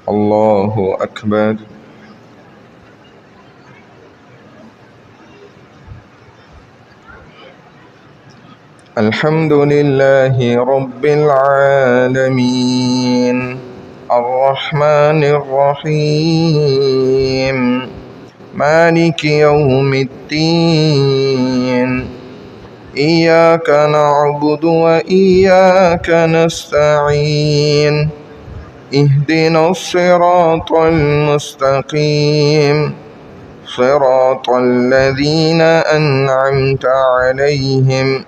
الله أكبر. الحمد لله رب العالمين الرحمن الرحيم مالك يوم الدين إياك نعبد وإياك نستعين اهدنا الصراط المستقيم صراط الذين أنعمت عليهم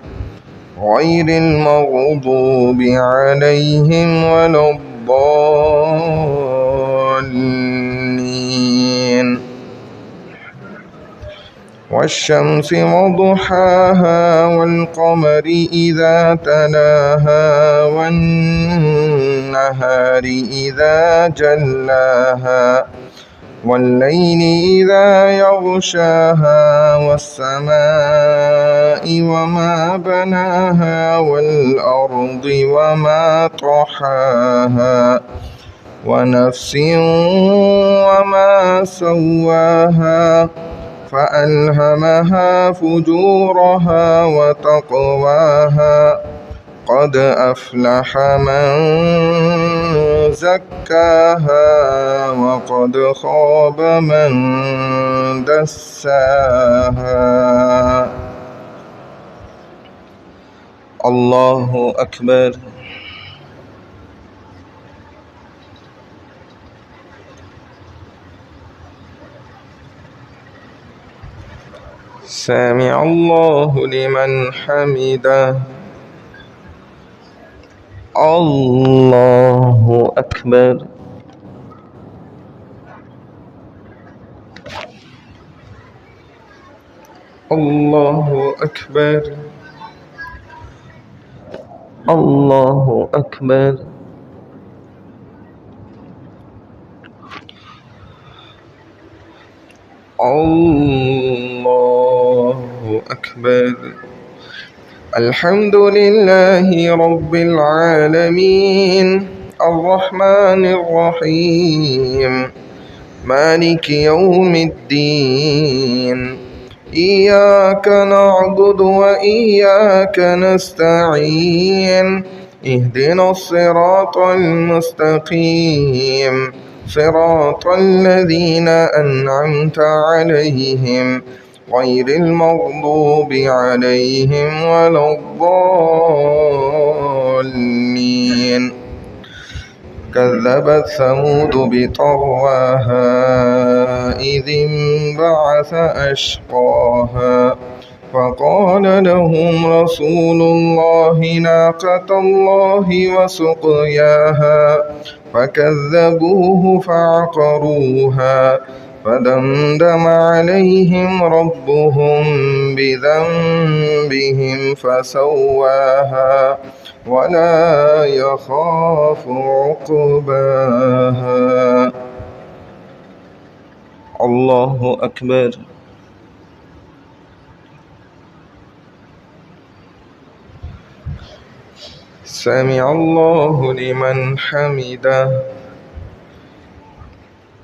غير المغضوب عليهم ولا الضالين. والشمس وضحاها والقمر إذا تلاها والنهار إذا جلاها والليل إذا يغشاها والسماء وما بناها والأرض وما طحاها ونفس وما سواها فألهمها فجورها وتقواها قد أفلح من زكاها وقد خاب من دساها. الله أكبر. سمع الله لمن حمده. الله أكبر. الله أكبر. الله أكبر. الله أكبر. الحمد لله رب العالمين الرحمن الرحيم مالك يوم الدين إياك نعبد وإياك نستعين اهدنا الصراط المستقيم صراط الذين أنعمت عليهم غير المغضوب عليهم ولا الضالين. كذبت ثمود بطغواها إذ انبعث أشقاها فقال لهم رسول الله ناقة الله وسقياها فكذبوه فعقروها فدمدم عليهم ربهم بذنبهم فسواها ولا يخاف عقباها. الله أكبر. سمع الله لمن حمده.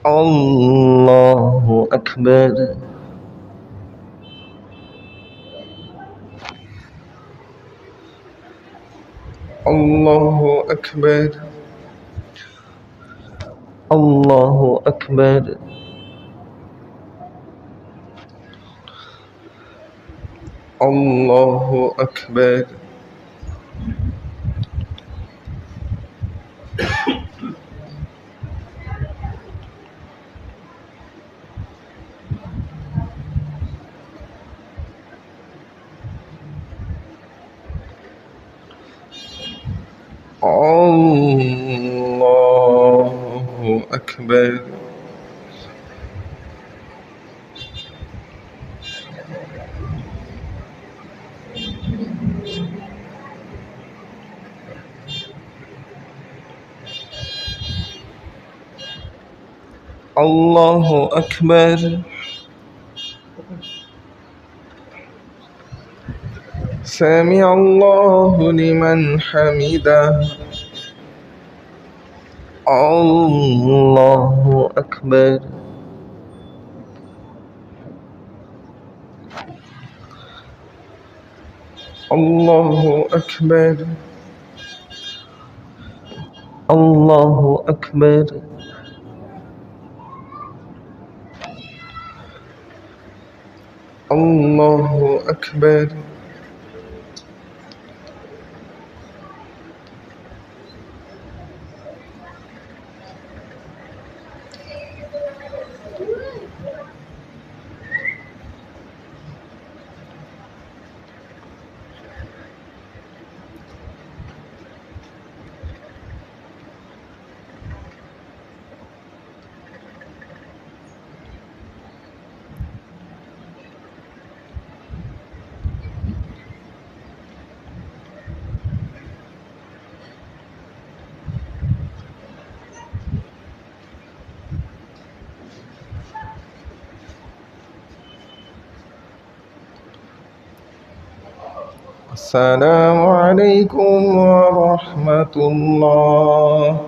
الله أكبر. الله أكبر. الله أكبر. الله أكبر. الله أكبر. الله أكبر. سمع الله لمن حمده. الله أكبر الله أكبر الله أكبر الله أكبر السلام عليكم ورحمة الله.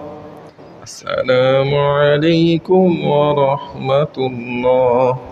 السلام عليكم ورحمة الله.